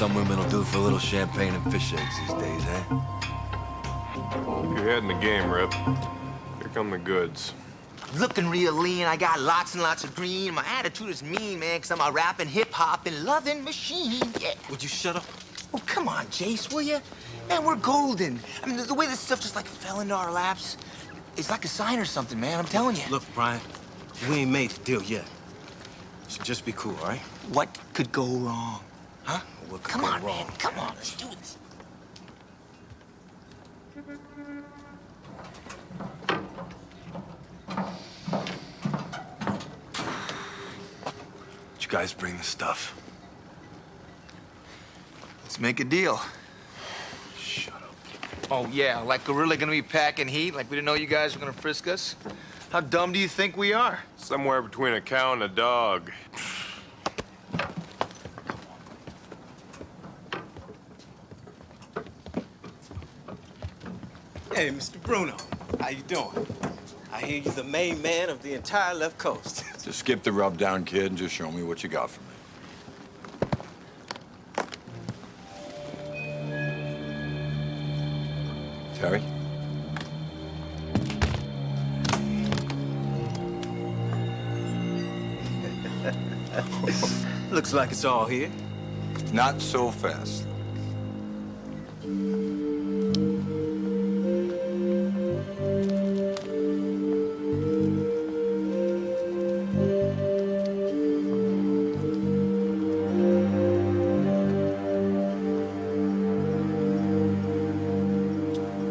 some women will do for a little champagne and fish eggs these days, eh? You're ahead in the game, Rip. Here come the goods. Looking real lean, I got lots and lots of green. My attitude is mean, man, because I'm a rapping, hip-hop, and loving machine, yeah. Would you shut up? Oh, come on, Jace, will you? Man, we're golden. I mean, the way this stuff just, like, fell into our laps, it's like a sign or something, man, I'm telling you. Look, Brian, we ain't made the deal yet. So just be cool, all right? What could go wrong? Huh? What could Come go on, wrong? man, come on, let's do this. Did you guys bring the stuff? Let's make a deal. Shut up. Oh, yeah, like we're really gonna be packing heat? Like we didn't know you guys were gonna frisk us? How dumb do you think we are? Somewhere between a cow and a dog. Hey, Mr. Bruno, how you doing? I hear you're the main man of the entire left coast. Just skip the rub down, kid, and just show me what you got for me. Terry? Looks like it's all here. Not so fast.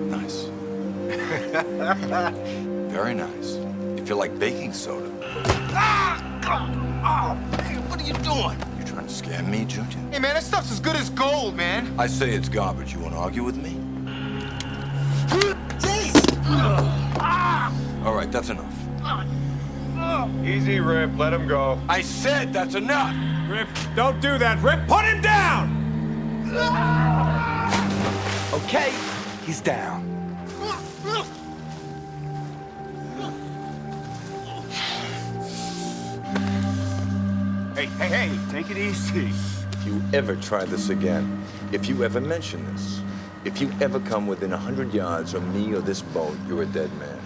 Nice. Very nice. You feel like baking soda. Oh, man, what are you doing? You trying to scam me, Junior? Hey, man, that stuff's as good as gold, man. I say it's garbage. You want to argue with me? All right, that's enough. Easy, Rip. Let him go. I said that's enough! Rip, don't do that. Rip, put him down! Okay, he's down. Hey, take it easy. If you ever try this again, if you ever mention this, if you ever come within 100 yards of me or this boat, you're a dead man.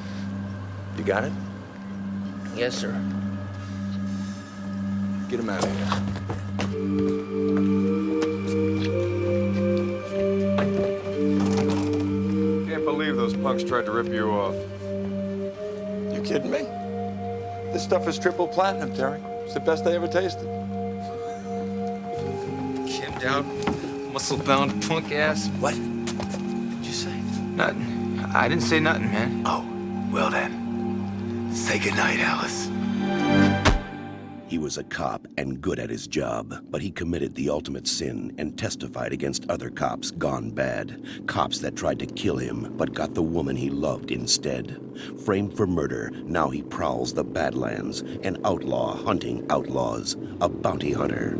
You got it? Yes, sir. Get him out of here. Can't believe those punks tried to rip you off. You kidding me? This stuff is triple platinum, Terry. It's the best I ever tasted. Kimmed out, muscle-bound punk ass. What? What'd you say? Nothing. I didn't say nothing, man. Oh, well then. Say goodnight, Alice. He was a cop and good at his job, but he committed the ultimate sin and testified against other cops gone bad. Cops that tried to kill him, but got the woman he loved instead. Framed for murder, now he prowls the Badlands, an outlaw hunting outlaws, a bounty hunter,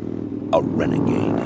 a renegade.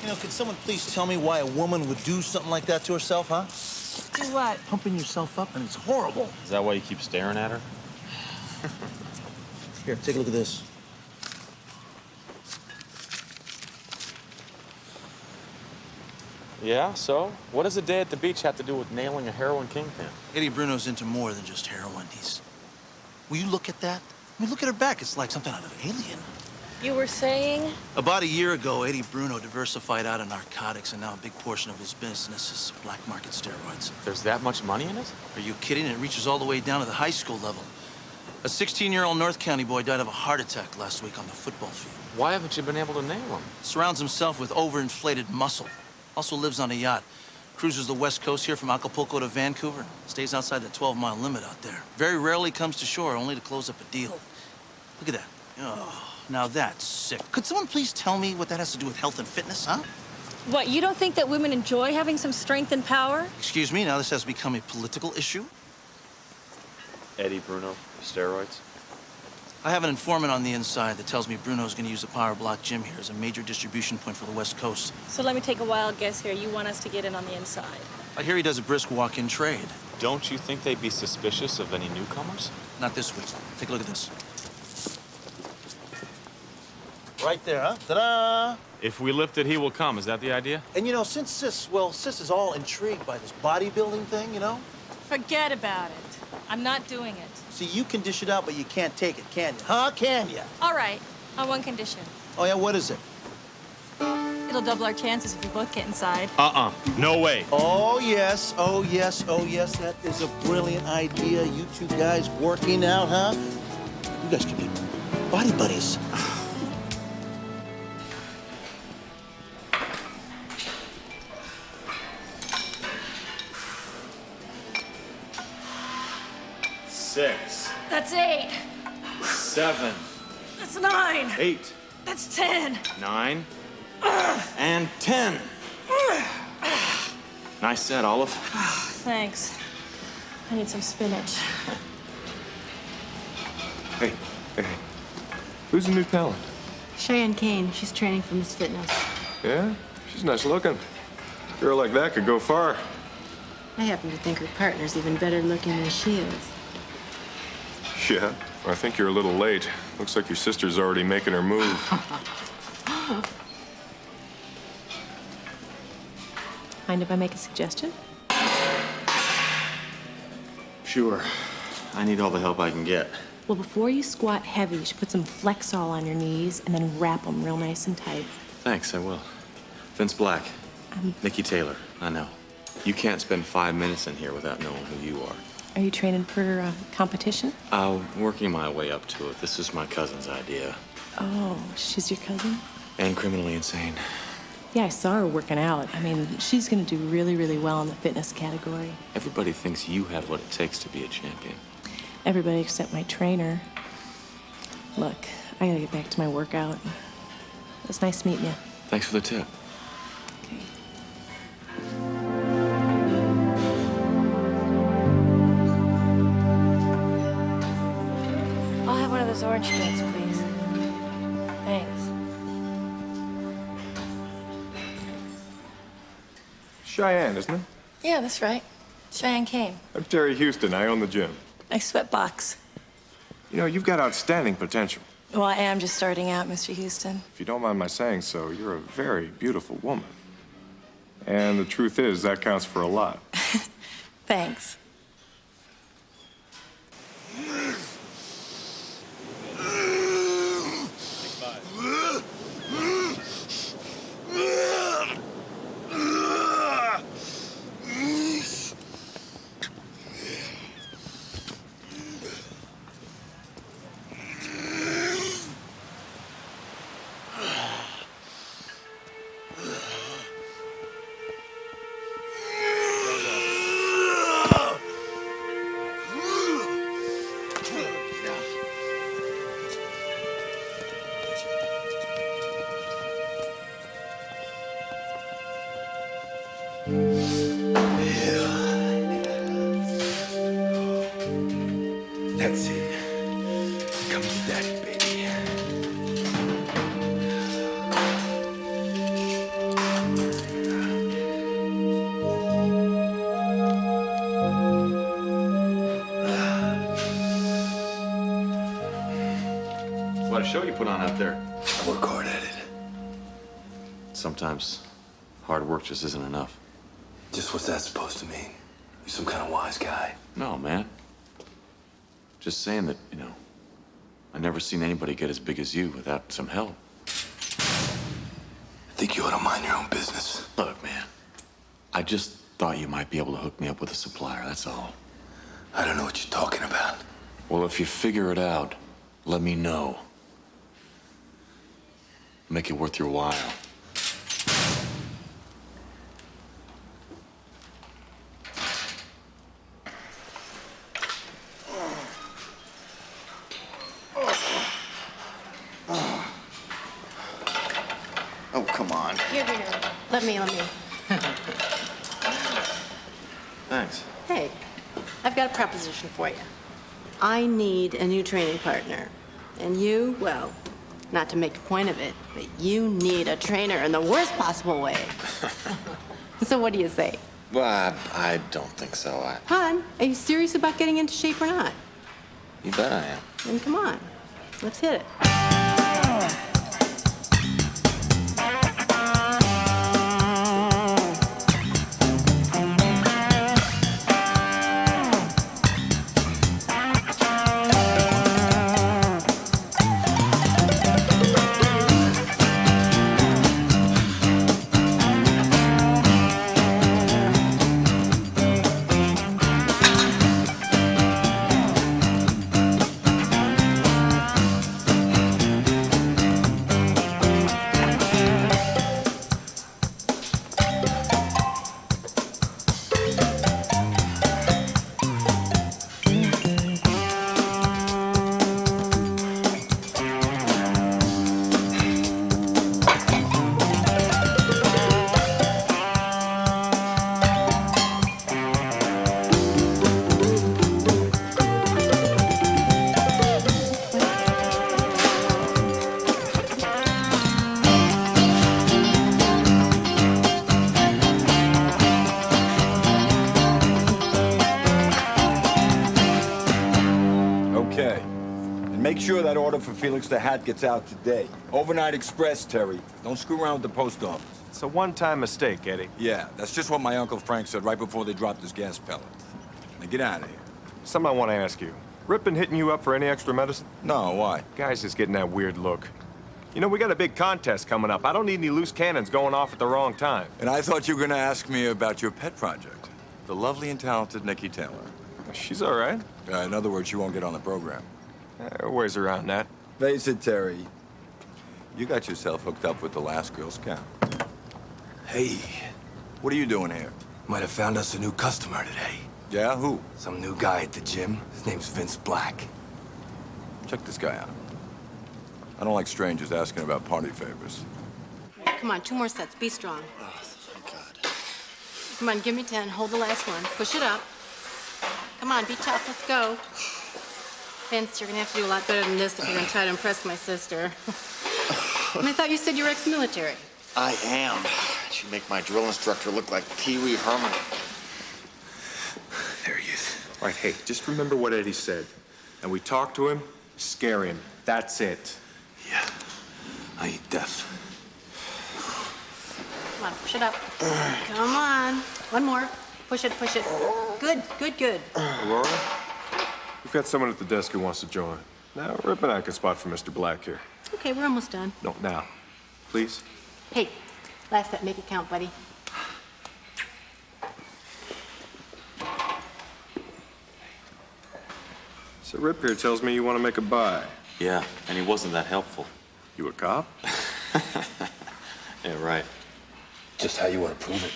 You know, could someone please tell me why a woman would do something like that to herself, huh? Do what? Pumping yourself up, and it's horrible. Is that why you keep staring at her? Here, take a look at this. Yeah, so? What does a day at the beach have to do with nailing a heroin kingpin? Eddie Bruno's into more than just heroin. Will you look at that? I mean, look at her back. It's like something out of Alien. You were saying? About a year ago, Eddie Bruno diversified out of narcotics, and now a big portion of his business is black market steroids. There's that much money in it? Are you kidding? It reaches all the way down to the high school level. A 16-year-old North County boy died of a heart attack last week on the football field. Why haven't you been able to nail him? Surrounds himself with overinflated muscle. Also lives on a yacht. Cruises the West Coast here from Acapulco to Vancouver. Stays outside the 12-mile limit out there. Very rarely comes to shore, only to close up a deal. Look at that. Oh, now that's sick. Could someone please tell me what that has to do with health and fitness, huh? What, you don't think that women enjoy having some strength and power? Excuse me, now this has become a political issue? Eddie Bruno, steroids? I have an informant on the inside that tells me Bruno's gonna use the Power Block gym here as a major distribution point for the West Coast. So let me take a wild guess here. You want us to get in on the inside? I hear he does a brisk walk-in trade. Don't you think they'd be suspicious of any newcomers? Not this week. Take a look at this. Right there, huh? Ta-da! If we lift it, he will come. Is that the idea? And you know, since Sis is all intrigued by this bodybuilding thing, you know? Forget about it. I'm not doing it. See, you can dish it out, but you can't take it, can you? Huh, can you? All right, on one condition. Oh, yeah, what is it? It'll double our chances if we both get inside. No way. Oh, yes, oh, yes, oh, yes, that is a brilliant idea. You two guys working out, huh? You guys could be body buddies. Six. That's 8. 7. That's 9. 8. That's 10. 9. And 10. Nice set, Olive. Thanks. I need some spinach. Hey. Who's the new talent? Cheyenne Kane. She's training for Miss Fitness. Yeah? She's nice looking. A girl like that could go far. I happen to think her partner's even better looking than she is. Yeah? I think you're a little late. Looks like your sister's already making her move. Mind if I make a suggestion? Sure. I need all the help I can get. Well, before you squat heavy, you should put some Flexol on your knees and then wrap them real nice and tight. Thanks, I will. Vince Black. Nikki Taylor, I know. You can't spend 5 minutes in here without knowing who you are. Are you training for competition? Working my way up to it. This is my cousin's idea. Oh, she's your cousin? And criminally insane. Yeah, I saw her working out. I mean, she's gonna do really, really well in the fitness category. Everybody thinks you have what it takes to be a champion. Everybody except my trainer. Look, I gotta get back to my workout. It's nice meeting you. Thanks for the tip. Okay. I'll have one of those orange drinks, please. Thanks. Cheyenne, isn't it? Yeah, that's right. Cheyenne Kane. I'm Terry Houston. I own the gym. Nice sweat box. You know, you've got outstanding potential. Well, I am just starting out, Mr. Houston. If you don't mind my saying so, you're a very beautiful woman. And the truth is, that counts for a lot. Thanks. That's it. Come to daddy, baby. What a show you put on out there. I work hard at it. Sometimes hard work just isn't enough. Just what's that supposed to mean? You some kind of wise guy? No, man. Just saying that, you know, I've never seen anybody get as big as you without some help. I think you ought to mind your own business. Look, man, I just thought you might be able to hook me up with a supplier, that's all. I don't know what you're talking about. Well, if you figure it out, let me know. Make it worth your while. Oh, come on. Here. Let me. Thanks. Hey, I've got a proposition for you. I need a new training partner. And you, well, not to make a point of it, but you need a trainer in the worst possible way. So what do you say? Well, I don't think so. Hon, are you serious about getting into shape or not? You bet I am. Then come on, let's hit it. Okay. And make sure that order for Felix the Hat gets out today. Overnight express, Terry. Don't screw around with the post office. It's a one-time mistake, Eddie. Yeah, that's just what my Uncle Frank said right before they dropped his gas pellet. Now get out of here. Something I want to ask you. Rip been hitting you up for any extra medicine? No, why? Guy's just getting that weird look. You know, we got a big contest coming up. I don't need any loose cannons going off at the wrong time. And I thought you were going to ask me about your pet project. The lovely and talented Nikki Taylor. She's all right. In other words, she won't get on the program. Ways around that. Face it, Terry. You got yourself hooked up with the last Girl Scout. Hey, What are you doing here? might have found us a new customer today. Yeah, who? Some new guy at the gym. His name's Vince Black. Check this guy out. I don't like strangers asking about party favors. Come on, 2 more sets. Be strong. Oh, thank God. Come on, give me 10. Hold the last one. Push it up. Come on, be tough. Let's go. Vince, you're gonna have to do a lot better than this if you're gonna try to impress my sister. And I thought you said you were ex-military. I am. She make my drill instructor look like Pee Wee Herman. There he is. All right, hey, just remember what Eddie said. And we talk to him, scare him. That's it. Yeah, I ain't deaf. Come on, push it up. Come on. One more. Push it, push it. Good, good, good. Aurora, we've got someone at the desk who wants to join. Now, Rip and I can spot for Mr. Black here. Okay, we're almost done. No, now. Please? Hey, last set, make it count, buddy. So Rip here tells me you want to make a buy. Yeah, and he wasn't that helpful. You a cop? Yeah, right. Just how you want to prove it.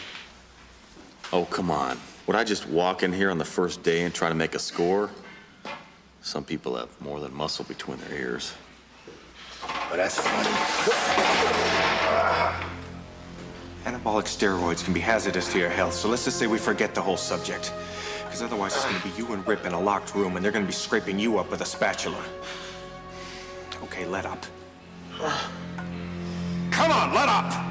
Oh, come on. Would I just walk in here on the first day and try to make a score? Some people have more than muscle between their ears. But that's funny. Anabolic steroids can be hazardous to your health, so let's just say we forget the whole subject. Because otherwise it's gonna be you and Rip in a locked room, and they're gonna be scraping you up with a spatula. Okay, let up. Come on, let up!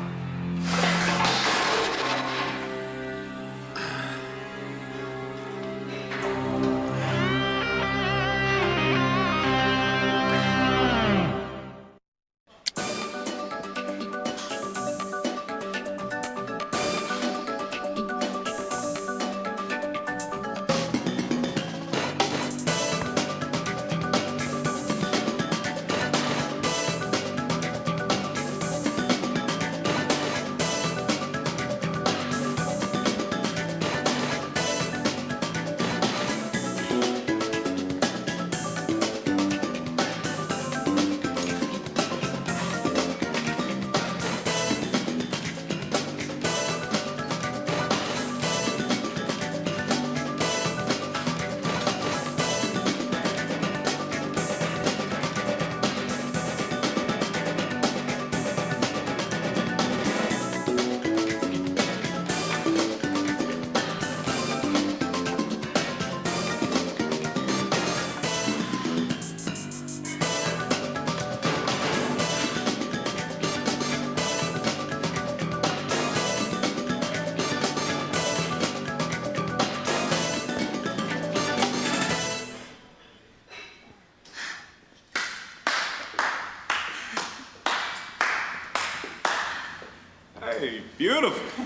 Hey, beautiful.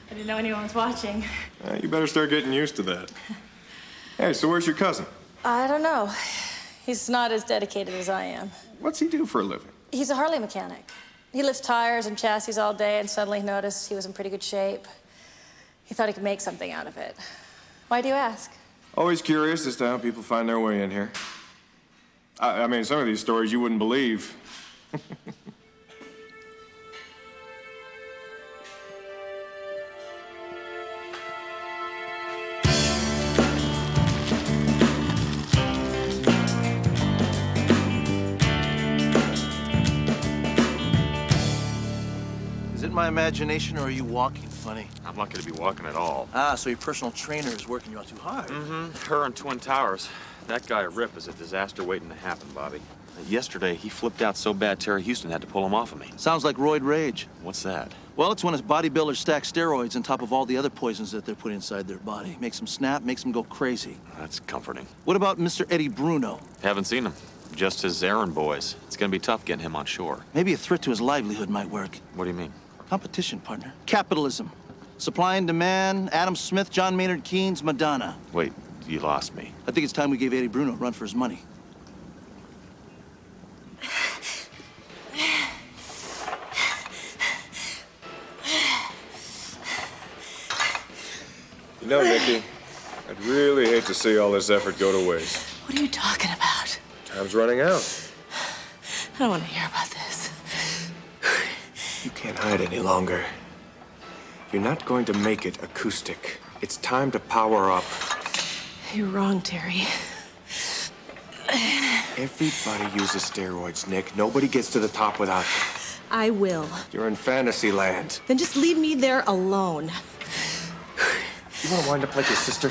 I didn't know anyone was watching. You better start getting used to that. Hey, so where's your cousin? I don't know. He's not as dedicated as I am. What's he do for a living? He's a Harley mechanic. He lifts tires and chassis all day and suddenly noticed he was in pretty good shape. He thought he could make something out of it. Why do you ask? Always curious as to how people find their way in here. I mean, some of these stories you wouldn't believe. Is it my imagination, or are you walking funny? I'm not going to be walking at all. Ah, so your personal trainer is working you out too hard. Mm-hmm. Her and Twin Towers. That guy Rip is a disaster waiting to happen, Bobby. Yesterday, he flipped out so bad Terry Houston had to pull him off of me. Sounds like roid rage. What's that? Well, it's when his bodybuilders stack steroids on top of all the other poisons that they're putting inside their body. Makes them snap, makes them go crazy. That's comforting. What about Mr. Eddie Bruno? Haven't seen him. Just his errand boys. It's going to be tough getting him on shore. Maybe a threat to his livelihood might work. What do you mean? Competition, partner. Capitalism. Supply and demand, Adam Smith, John Maynard Keynes, Madonna. Wait, you lost me. I think it's time we gave Eddie Bruno a run for his money. You know, Nikki, I'd really hate to see all this effort go to waste. What are you talking about? Time's running out. I don't want to hear about this. You can't hide any longer. You're not going to make it acoustic. It's time to power up. You're wrong, Terry. Everybody uses steroids, Nick. Nobody gets to the top without them. I will. You're in fantasy land. Then just leave me there alone. You want to wind up like your sister?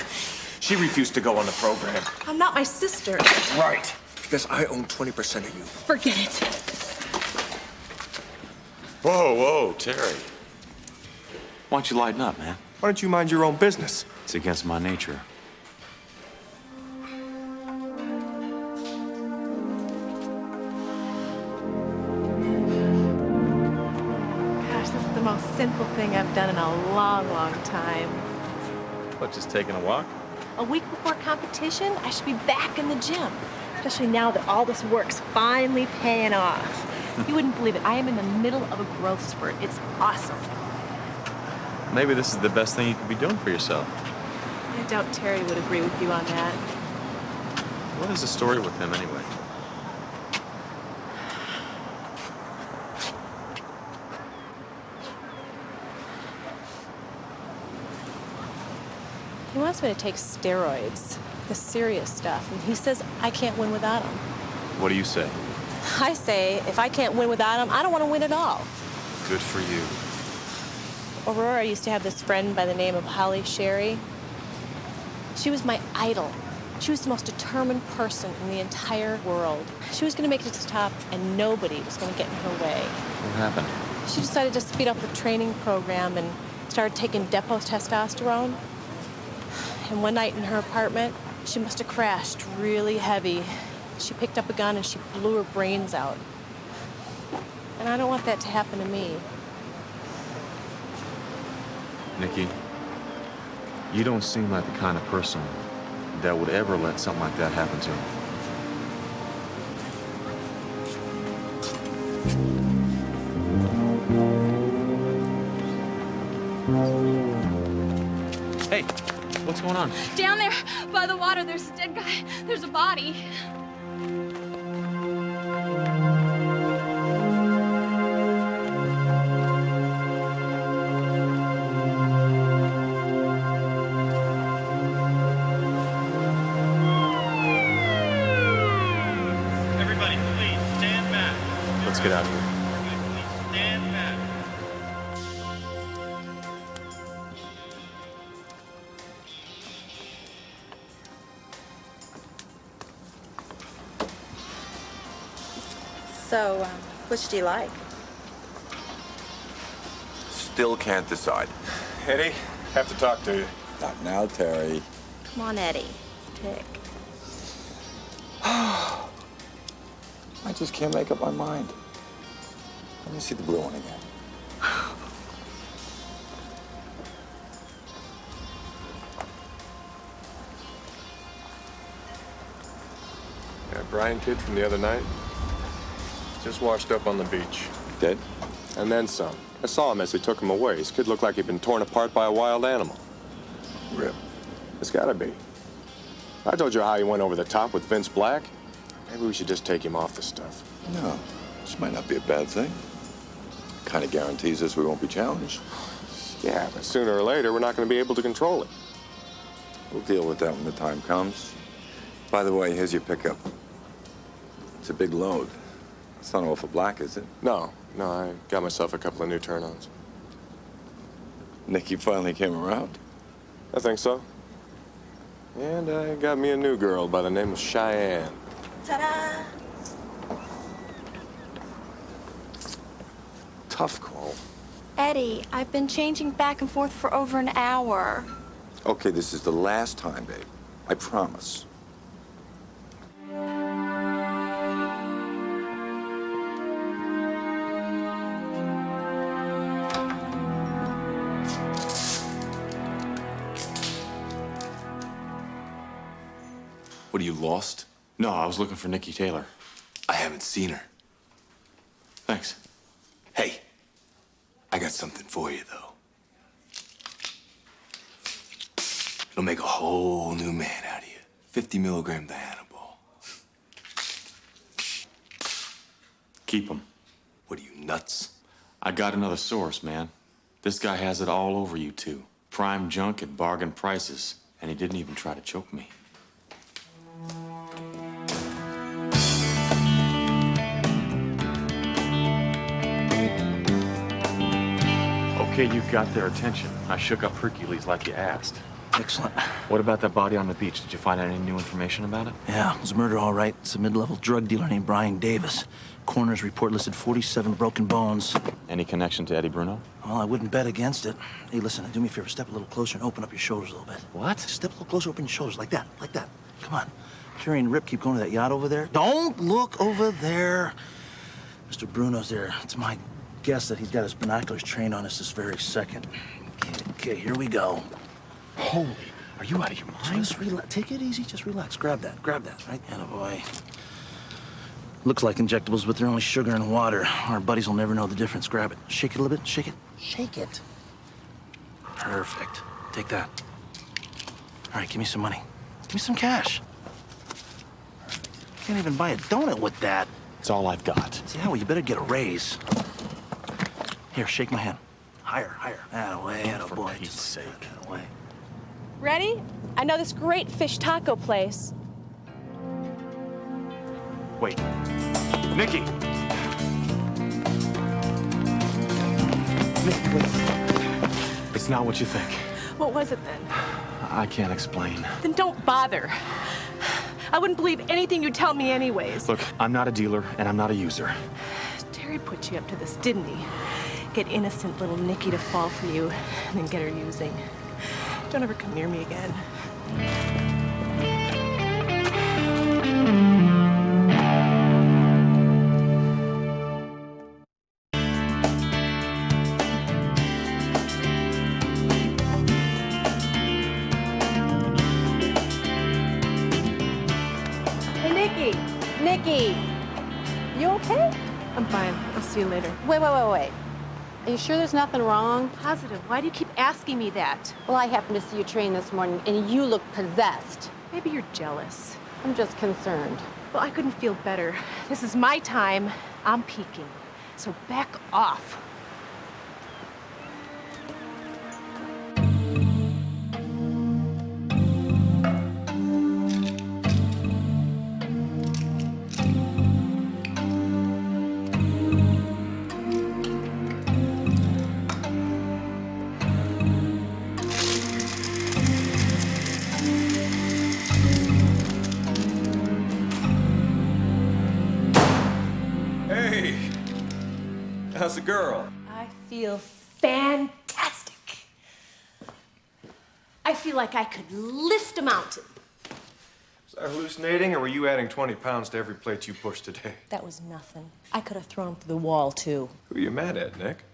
She refused to go on the program. I'm not my sister. Right. Because I own 20% of you. Forget it. Whoa, whoa, Terry. Why don't you lighten up, man? Why don't you mind your own business? It's against my nature. Gosh, this is the most sinful thing I've done in a long, long time. What, just taking a walk? A week before competition, I should be back in the gym. Especially now that all this work's finally paying off. You wouldn't believe it. I am in the middle of a growth spurt. It's awesome. Maybe this is the best thing you could be doing for yourself. I doubt Terry would agree with you on that. What is the story with him, anyway? He wants me to take steroids, the serious stuff, and he says I can't win without them. What do you say? I say, if I can't win without them, I don't want to win at all. Good for you. Aurora used to have this friend by the name of Holly Sherry. She was my idol. She was the most determined person in the entire world. She was going to make it to the top, and nobody was going to get in her way. What happened? She decided to speed up the training program and started taking depot testosterone. And one night in her apartment, she must have crashed really heavy. She picked up a gun and she blew her brains out. And I don't want that to happen to me. Nikki, you don't seem like the kind of person that would ever let something like that happen to you. Hey, what's going on? Down there by the water, there's a dead guy. There's a body. Everybody, please stand back. Let's get out of here. Please stand back. So, which do you like? Still can't decide. Eddie, have to talk to you. Not now, Terry. Come on, Eddie. Pick. I just can't make up my mind. Let me see the blue one again. Brian kid from the other night? Just washed up on the beach. Dead? And then some. I saw him as they took him away. His kid looked like he'd been torn apart by a wild animal. Rip. It's gotta be. I told you how he went over the top with Vince Black. Maybe we should just take him off the stuff. No, this might not be a bad thing. Kind of guarantees us we won't be challenged. Yeah, but sooner or later, we're not going to be able to control it. We'll deal with that when the time comes. By the way, here's your pickup. It's a big load. It's not awful black, is it? No, I got myself a couple of new turn-ons. Nikki finally came around. I think so. And I got me a new girl by the name of Cheyenne. Ta-da! Tough call. Eddie, I've been changing back and forth for over an hour. Okay, this is the last time, babe. I promise. What, are you lost? No, I was looking for Nikki Taylor. I haven't seen her. Thanks. Hey, I got something for you, though. It'll make a whole new man out of you. 50-milligram Dianabol. Keep them. What are you, nuts? I got another source, man. This guy has it all over you two. Prime junk at bargain prices. And he didn't even try to choke me. Okay, you got their attention. I shook up Hercules like you asked. Excellent. What about that body on the beach? Did you find any new information about it? Yeah, it was a murder, all right. It's a mid-level drug dealer named Brian Davis. Coroner's report listed 47 broken bones. Any connection to Eddie Bruno? Well, I wouldn't bet against it. Hey, listen, do me a favor. Step a little closer and open up your shoulders a little bit. What? Step a little closer, open your shoulders, like that, like that. Come on. Jerry and Rip keep going to that yacht over there. Don't look over there. Mr. Bruno's there. It's my guess that he's got his binoculars trained on us this very second. Okay, here we go. Holy, are you out of your mind? Just relax. Take it easy. Just relax. Grab that, right? Attaboy. Looks like injectables, but they're only sugar and water. Our buddies will never know the difference. Grab it. Shake it a little bit. Shake it. Shake it. Perfect. Take that. All right, give me some money. Give me some cash. Can't even buy a donut with that. It's all I've got. Yeah, well, you better get a raise. Here, shake my hand. Higher. Attaboy, attaboy. For Pete's sake. Attaboy. Ready? I know this great fish taco place. Wait. Nikki! Nikki, wait. It's not what you think. What was it then? I can't explain. Then don't bother. I wouldn't believe anything you tell me anyways. Look, I'm not a dealer and I'm not a user. Terry put you up to this, didn't he? Get innocent little Nikki to fall for you and then get her using. Don't ever come near me again. Nikki, you okay? I'm fine. I'll see you later. Wait. Are you sure there's nothing wrong? Positive. Why do you keep asking me that? Well, I happened to see you train this morning, and you look possessed. Maybe you're jealous. I'm just concerned. Well, I couldn't feel better. This is my time. I'm peaking. So back off. How's the girl? I feel fantastic. I feel like I could lift a mountain. Was I hallucinating, or were you adding 20 pounds to every plate you pushed today? That was nothing. I could have thrown him through the wall, too. Who are you mad at, Nick?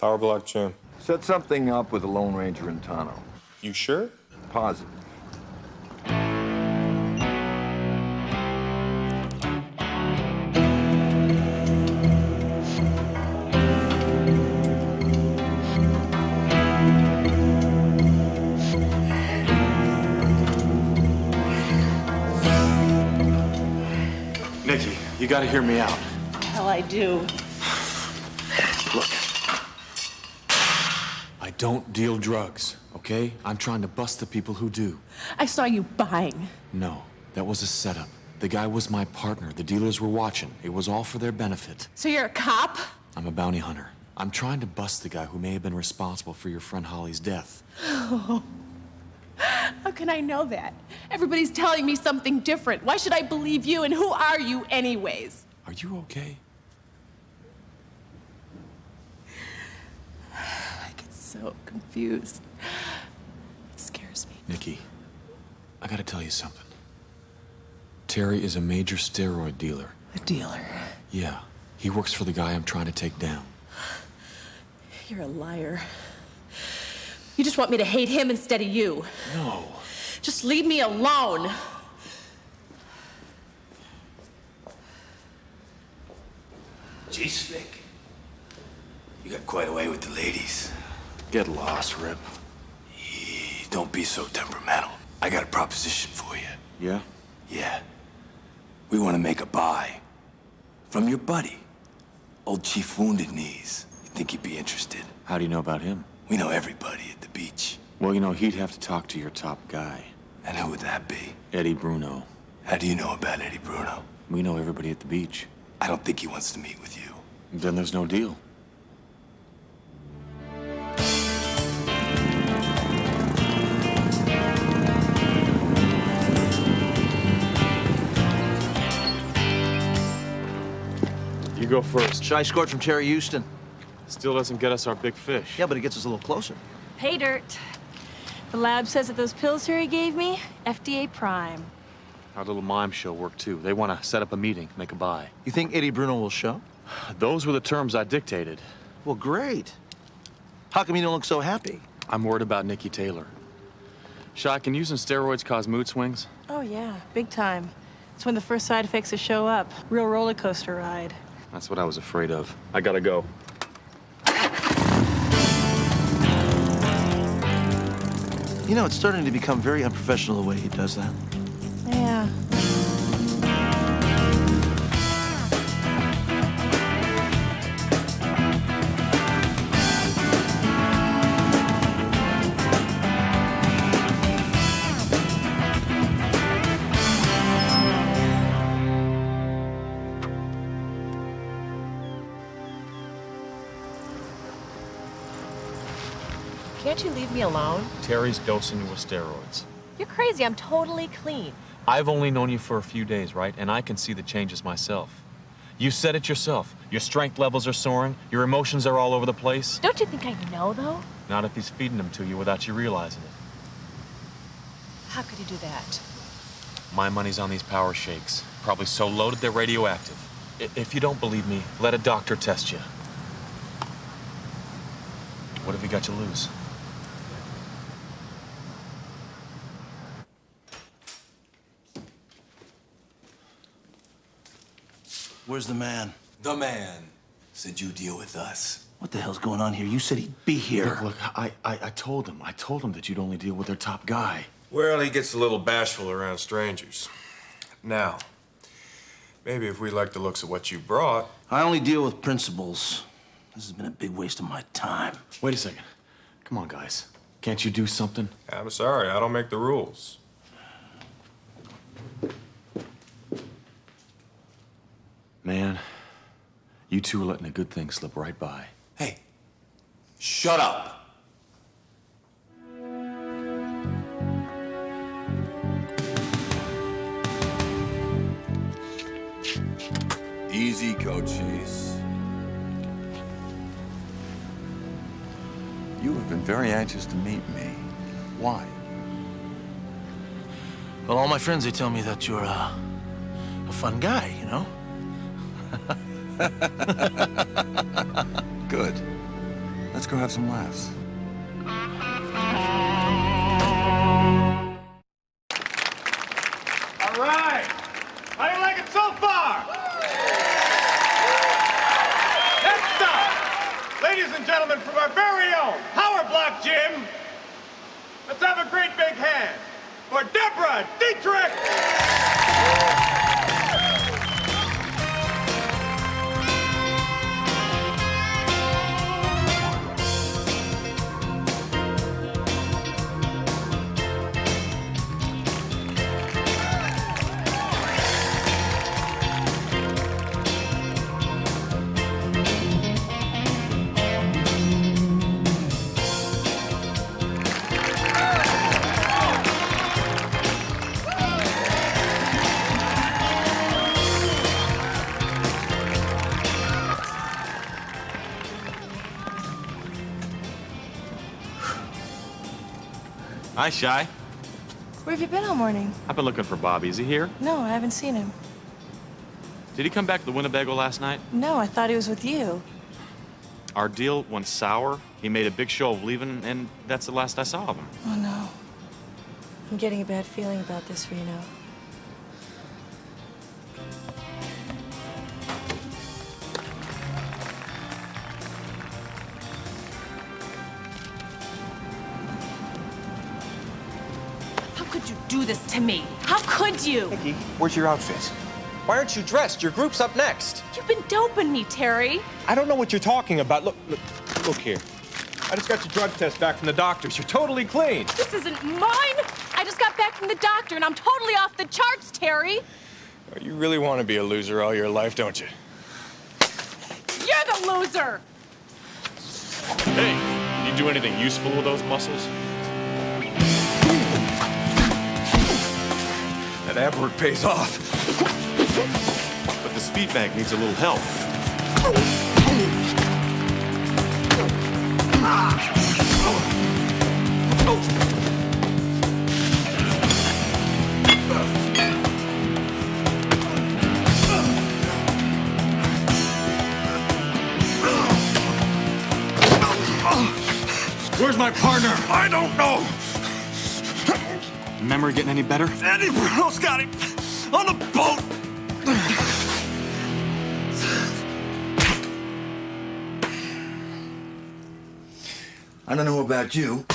Power block Jim. Set something up with the Lone Ranger and Tano. You sure? Positive. Nikki, you gotta hear me out. Hell, I do. Look. I don't deal drugs, okay? I'm trying to bust the people who do. I saw you buying. No, that was a setup. The guy was my partner. The dealers were watching. It was all for their benefit. So you're a cop? I'm a bounty hunter. I'm trying to bust the guy who may have been responsible for your friend Holly's death. How can I know that? Everybody's telling me something different. Why should I believe you, and who are you anyways? Are you okay? I get so confused. It scares me. Nikki, I gotta tell you something. Terry is a major steroid dealer. A dealer? Yeah, he works for the guy I'm trying to take down. You're a liar. You just want me to hate him instead of you. No. Just leave me alone. Gee, Slick. You got quite a way with the ladies. Get lost, Rip. Don't be so temperamental. I got a proposition for you. Yeah? Yeah. We want to make a buy. From your buddy, old Chief Wounded Knees. You think he'd be interested? How do you know about him? We know everybody at the beach. Well, you know, he'd have to talk to your top guy. And who would that be? Eddie Bruno. How do you know about Eddie Bruno? We know everybody at the beach. I don't think he wants to meet with you. Then there's no deal. You go first. Shy scored from Terry Houston. Still doesn't get us our big fish. Yeah, but it gets us a little closer. Hey, Dirt. The lab says that those pills Terry gave me, FDA Prime. Our little mime show worked too. They want to set up a meeting, make a buy. You think Eddie Bruno will show? Those were the terms I dictated. Well, great. How come you don't look so happy? I'm worried about Nikki Taylor. Shy, can using steroids cause mood swings? Oh, yeah, big time. It's when the first side effects show up. Real roller coaster ride. That's what I was afraid of. I gotta go. You know, it's starting to become very unprofessional the way he does that. Yeah. Can't you leave me alone? Terry's dosing you with steroids. You're crazy. I'm totally clean. I've only known you for a few days, right? And I can see the changes myself. You said it yourself. Your strength levels are soaring. Your emotions are all over the place. Don't you think I know, though? Not if he's feeding them to you without you realizing it. How could he do that? My money's on these power shakes. Probably so loaded they're radioactive. If you don't believe me, let a doctor test you. What have you got to lose? Where's the man? The man said you deal with us. What the hell's going on here? You said he'd be here. Look, I told him. I told him that you'd only deal with their top guy. Well, he gets a little bashful around strangers. Now, maybe if we like the looks of what you brought. I only deal with principals. This has been a big waste of my time. Wait a second. Come on, guys. Can't you do something? I'm sorry, I don't make the rules. Man, you two are letting a good thing slip right by. Hey, shut up. Easy, coaches. You have been very anxious to meet me. Why? Well, all my friends, they tell me that you're a fun guy, you know? Good. Let's go have some laughs. All right. How do you like it so far? Next up, ladies and gentlemen, from our very own Power Block Gym, let's have a great big hand for Deborah Dietrich. Hi, Shy. Where have you been all morning? I've been looking for Bobby. Is he here? No, I haven't seen him. Did he come back to the Winnebago last night? No, I thought he was with you. Our deal went sour. He made a big show of leaving, and that's the last I saw of him. Oh, no. I'm getting a bad feeling about this, Reno. How could you do this to me? How could you? Nikki, where's your outfit? Why aren't you dressed? Your group's up next. You've been doping me, Terry. I don't know what you're talking about. Look here. I just got your drug test back from the doctors. You're totally clean. This isn't mine. I just got back from the doctor and I'm totally off the charts, Terry. You really want to be a loser all your life, don't you? You're the loser. Hey, did you do anything useful with those muscles? That ab work pays off. But the speed bag needs a little help. Where's my partner? I don't know. Memory getting any better? Eddie Bruno's got him on the boat. I don't know about you,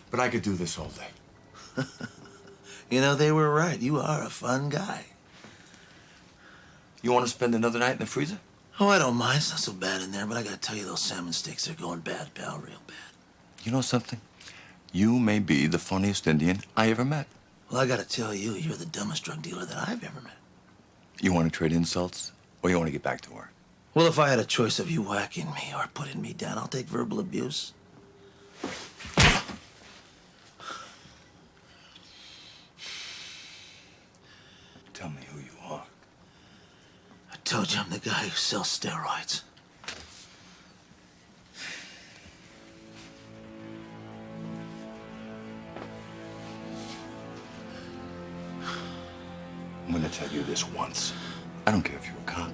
but I could do this all day. You know, they were right. You are a fun guy. You want to spend another night in the freezer? Oh, I don't mind. It's not so bad in there, but I gotta tell you, those salmon steaks are going bad, pal, real bad. You know something? You may be the funniest Indian I ever met. Well, I gotta tell you, you're the dumbest drug dealer that I've ever met. You want to trade insults, or you want to get back to work? Well, if I had a choice of you whacking me or putting me down, I'll take verbal abuse. Tell me who you are. I told you I'm the guy who sells steroids. I'm gonna tell you this once. I don't care if you're a cop,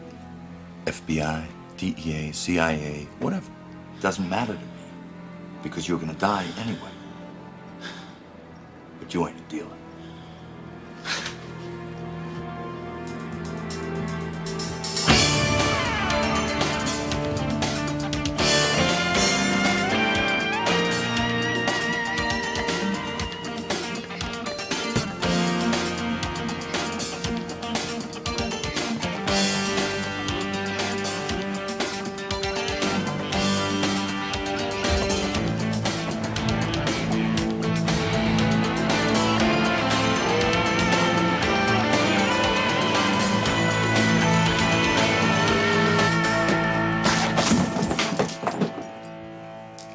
FBI, DEA, CIA, whatever. Doesn't matter to me. Because you're gonna die anyway. But you ain't a dealer.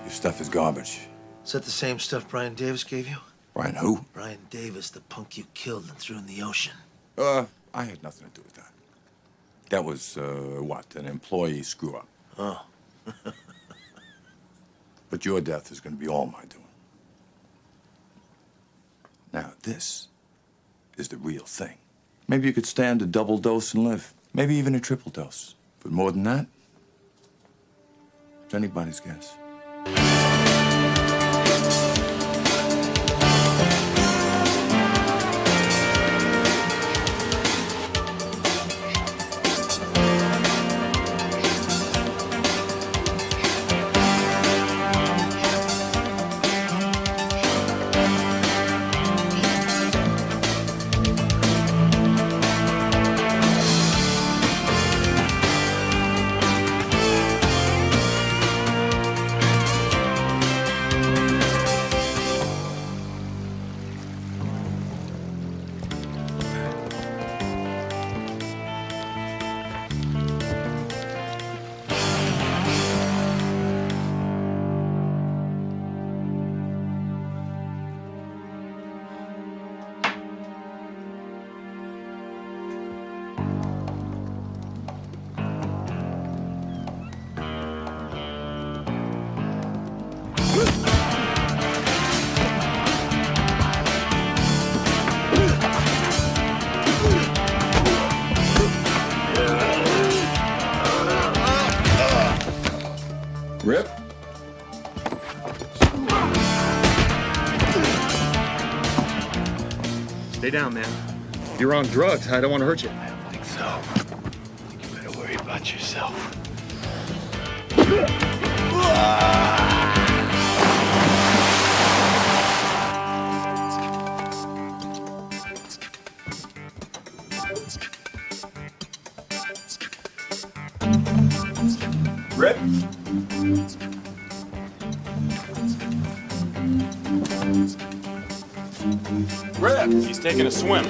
Stuff is garbage. Is that the same stuff Brian Davis gave you? Brian who? Brian Davis, the punk you killed and threw in the ocean. I had nothing to do with that. That was, an employee screw-up. Oh. But your death is gonna be all my doing. Now, this is the real thing. Maybe you could stand a double dose and live. Maybe even a triple dose. But more than that, anybody's guess. Rip? Stay down, man. You're on drugs. I don't want to hurt you. I don't think so. You better worry about yourself. Rip? Rip! He's taking a swim.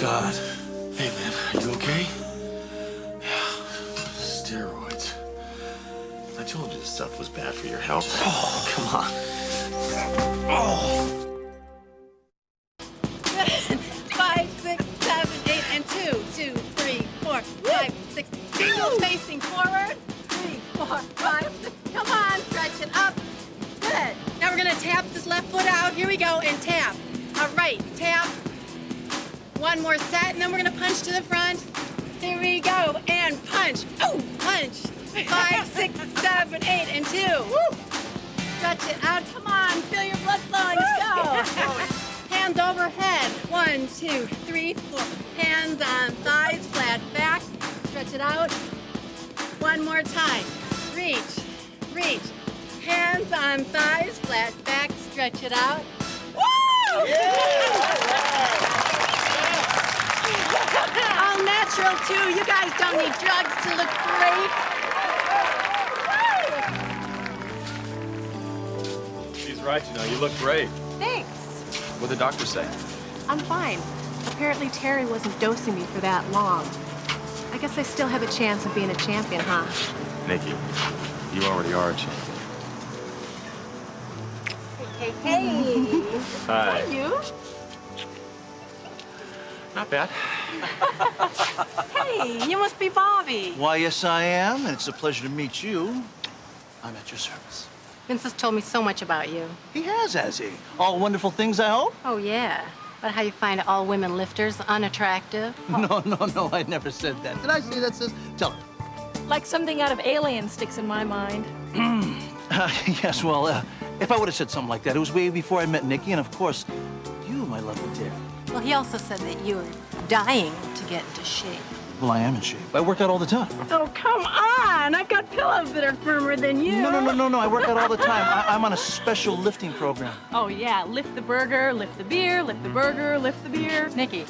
God. Hey, man, are you okay? Yeah, steroids. I told you this stuff was bad for your health. Oh, come on. Oh. 5, 6, 7, 8, and 2, 2, 3, 4, 5, 6. Angels facing forward. 3, 4, 5, 6. Come on, stretch it up. Good. Now we're gonna tap this left foot out. Here we go, and tap. All right, tap. One more set, and then we're gonna punch to the front. Here we go, and punch. Oh, punch. 5, 6, 7, 8, and 2. Woo. Stretch it out. Come on, feel your blood flowing. Let's go. Hands overhead. 1, 2, 3, 4. Hands on thighs, flat back. Stretch it out. One more time. Reach, reach. Hands on thighs, flat back. Stretch it out. Woo! All natural too. You guys don't need drugs to look great. She's right, you know, you look great. Thanks. What'd the doctor say? I'm fine. Apparently Terry wasn't dosing me for that long. I guess I still have a chance of being a champion, huh? Nikki, you already are a champion. Hey. Hi. Are you? Not bad. Hey, you must be Bobby. Why, yes, I am, and it's a pleasure to meet you. I'm at your service. Vince has told me so much about you. He has he? All wonderful things, I hope? Oh, yeah. About how you find all women lifters unattractive. No, I never said that. Did I say that, sis? Tell her. Like something out of Alien sticks in my mind. Yes, well, if I would have said something like that, it was way before I met Nikki, and of course, you, my lovely dear. Well, he also said that you were dying to get into shape. Well, I am in shape. I work out all the time. Oh, come on. I've got pillows that are firmer than you. No. I work out all the time. I'm on a special lifting program. Oh, yeah. Lift the burger, lift the beer, lift the burger, lift the beer. Nikki.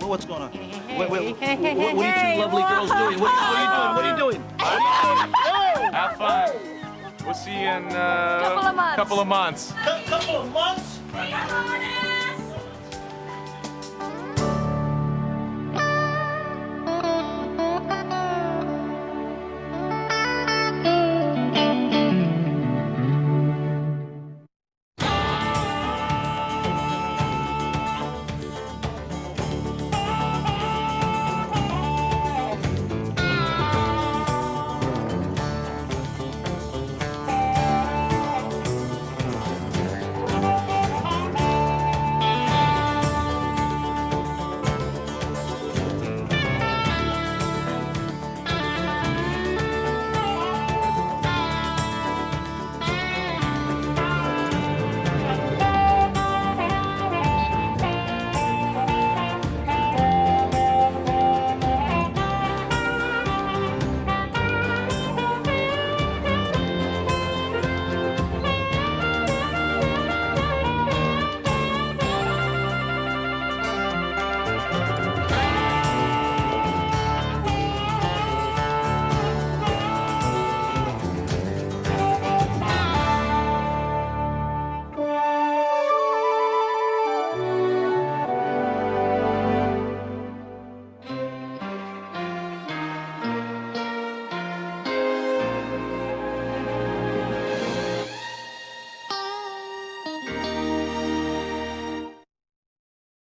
What's going on? Hey, Wait. hey, What are you two lovely girls doing? What are you doing? Have fun. We'll see you in Couple of months. Couple of months? Come on in.